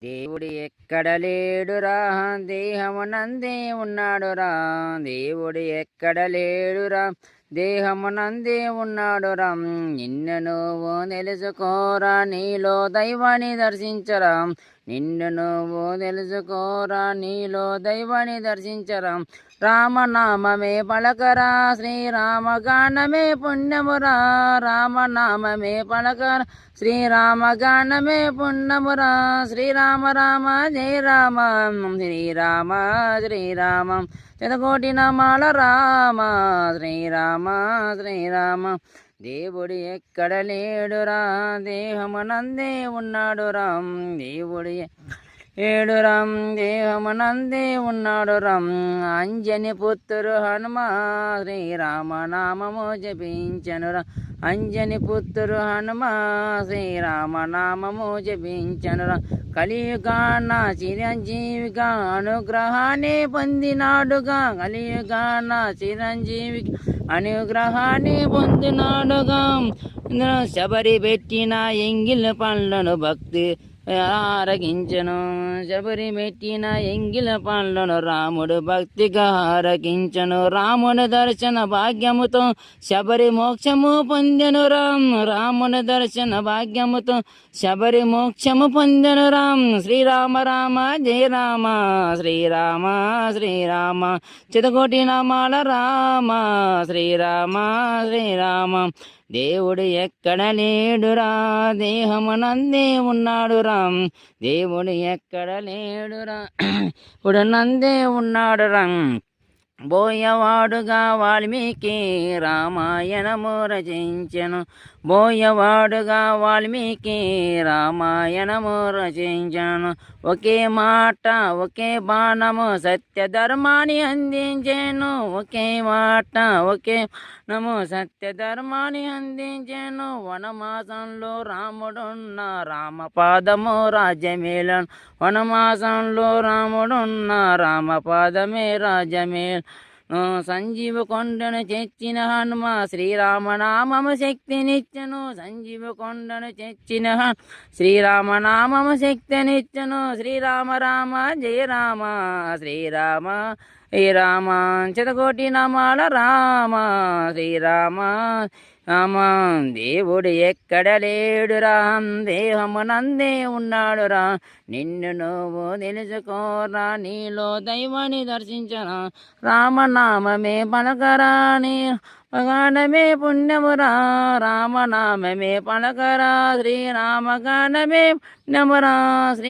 దేవుడు ఎక్కడ లేడురా, దేహమునందే ఉన్నాడురా. దేవుడు ఎక్కడ లేడురా, దేహమునందే ఉన్నాడురా. నిన్ను నువ్వు తెలుసుకోరా, నీలో దైవాన్ని దర్శించరా. నిన్ను నువ్వు తెలుసుకోరా, నీలో దైవాన్ని దర్శించరా. రామనామమే పలకరా, శ్రీరామగానమే పుణ్యమురా. రామనామమే పలకరా, శ్రీరామగానమే పుణ్యమురా. శ్రీరామ రామ జయ రామ, శ్రీరామ శ్రీరామ శతకోటి నామాల రామ. శ్రీరామ శ్రీరామ. దేవుడు ఎక్కడ లేడురా, దేహమునందే ఉన్నాడురా. దేవుడు ఏడురం దేహమునందే ఉన్నాడురం. అంజని పుత్రుడు హనుమ శ్రీరామనామము జపించనురా. అంజని పుత్రుడు హనుమ శ్రీరామనామము జపించనురా. కలియుగాన చిరంజీవిగా అనుగ్రహాన్ని పొందినాడుగా. కలియుగాన చిరంజీవిగా అనుగ్రహాన్ని పొందినాడుగా. శబరి పెట్టిన ఎంగిల్ పండ్లను భక్తి ఆరగించను. శబరి మెట్టిన ఎంగిల పండ్లను రాముడు భక్తిగా ఆరగించను. రాముని దర్శన భాగ్యముతో శబరి మోక్షము పొందెను రామ్. రాముని దర్శన భాగ్యముతో శబరి మోక్షము పొందెను రామ్. శ్రీరామ రామ జయ రామ, శ్రీరామ శ్రీరామ చితకోటి నామాల రామ. శ్రీరామ శ్రీరామ. దేవుడు ఎక్కడ లేడురా, దేహమునందే ఉన్నాడురా. దేవుడు ఎక్కడ లేడురా, ఇప్పుడు నందే ఉన్నాడురా. బోయవాడుగా వాల్మీకి రామాయణము రచించెను. బోయవాడుగా వాల్మీకి రామాయణము రచించెను. ఒకే మాట ఒకే బాణము సత్య ధర్మాన్ని అందించెను. ఒకే మాట ఒకే బాణము సత్య ధర్మాన్ని అందించెను. వనమాసంలో రాముడున్న రామపాదము రాజ్యమేలను. వనమాసంలో రాముడున్న రామపాదమే రాజ్యమేలు. సంజీవ కొండను తెచ్చిన హనుమ శ్రీరామనామము శక్తినిచ్చను. సంజీవ కొండను తెచ్చిన శ్రీరామనామము శక్తినిచ్చను. శ్రీరామ రామ జయ రామ, శ్రీరామ శ్రీరామ శతకోటి నామాల రామ. శ్రీరామ రామ. దేవుడు ఎక్కడ లేడురా, దేహమునందే ఉన్నాడురా. నిన్ను నువ్వు తెలుసుకోరా, నీలో దైవాన్ని దర్శించరా. రామనామమే పలకరా, నీ గానమే పుణ్యమురా. రామనామమే పలకరా, శ్రీరామగానమే పుణ్యమురా. శ్రీ